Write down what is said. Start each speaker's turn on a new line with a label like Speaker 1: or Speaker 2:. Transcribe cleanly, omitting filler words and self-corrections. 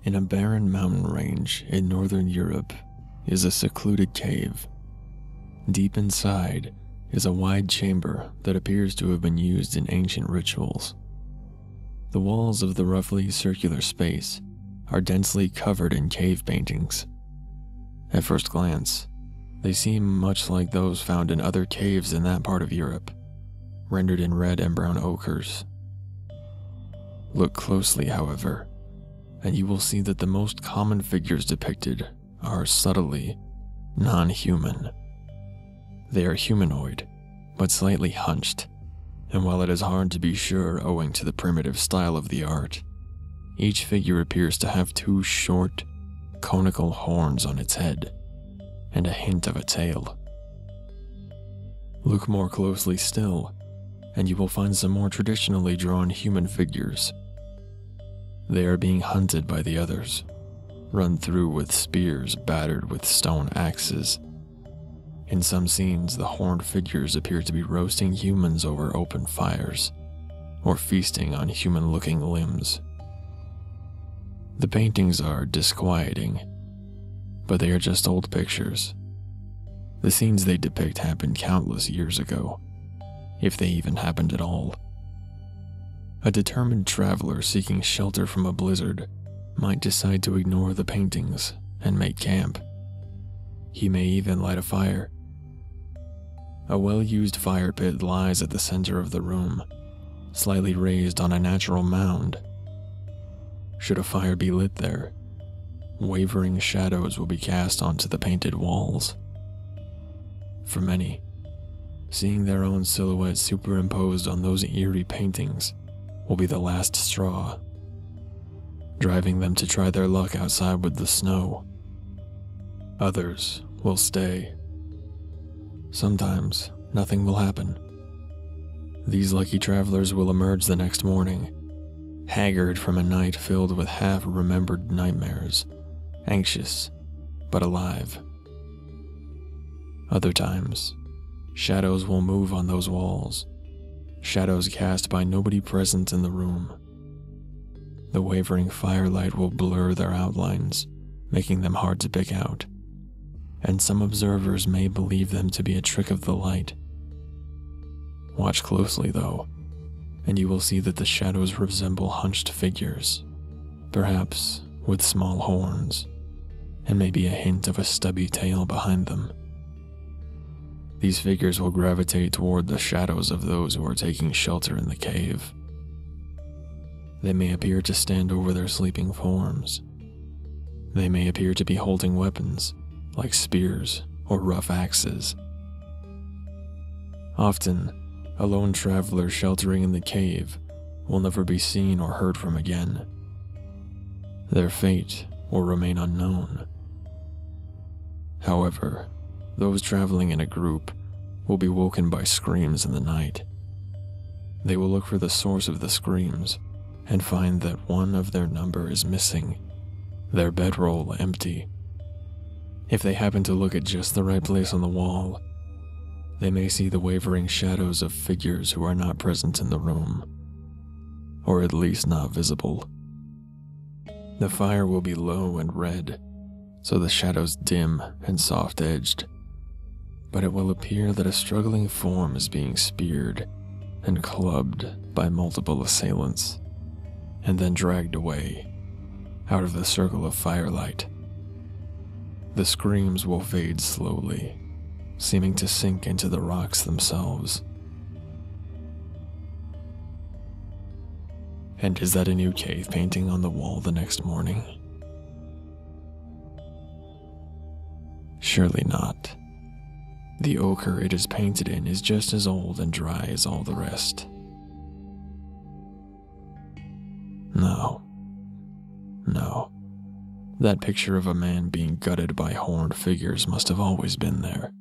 Speaker 1: In a barren mountain range in northern Europe is a secluded cave. Deep inside is a wide chamber that appears to have been used in ancient rituals. The walls of the roughly circular space are densely covered in cave paintings. At first glance, they seem much like those found in other caves in that part of Europe, rendered in red and brown ochres. Look closely, however, and you will see that the most common figures depicted are subtly non-human. They are humanoid, but slightly hunched, and while it is hard to be sure owing to the primitive style of the art, each figure appears to have two short, conical horns on its head, and a hint of a tail. Look more closely still, and you will find some more traditionally drawn human figures. They are being hunted by the others, run through with spears battered with stone axes. In some scenes, the horned figures appear to be roasting humans over open fires, or feasting on human-looking limbs. The paintings are disquieting, but they are just old pictures. The scenes they depict happened countless years ago, if they even happened at all. A determined traveler seeking shelter from a blizzard might decide to ignore the paintings and make camp. He may even light a fire. A well-used fire pit lies at the center of the room, slightly raised on a natural mound. Should a fire be lit there, wavering shadows will be cast onto the painted walls. For many, seeing their own silhouettes superimposed on those eerie paintings will be the last straw, driving them to try their luck outside with the snow. Others will stay. Sometimes nothing will happen. These lucky travelers will emerge the next morning, haggard from a night filled with half-remembered nightmares, anxious but alive. Other times, shadows will move on those walls, shadows cast by nobody present in the room. The wavering firelight will blur their outlines, making them hard to pick out, and some observers may believe them to be a trick of the light. Watch closely, though, and you will see that the shadows resemble hunched figures, perhaps with small horns, and maybe a hint of a stubby tail behind them. These figures will gravitate toward the shadows of those who are taking shelter in the cave. They may appear to stand over their sleeping forms. They may appear to be holding weapons, like spears or rough axes. Often, a lone traveler sheltering in the cave will never be seen or heard from again. Their fate will remain unknown. However, those traveling in a group will be woken by screams in the night. They will look for the source of the screams and find that one of their number is missing, their bedroll empty. If they happen to look at just the right place on the wall, they may see the wavering shadows of figures who are not present in the room, or at least not visible. The fire will be low and red, so the shadows dim and soft-edged, but it will appear that a struggling form is being speared and clubbed by multiple assailants, and then dragged away, out of the circle of firelight. The screams will fade slowly, seeming to sink into the rocks themselves. And is that a new cave painting on the wall the next morning? Surely not. The ochre it is painted in is just as old and dry as all the rest. No. That picture of a man being gutted by horned figures must have always been there.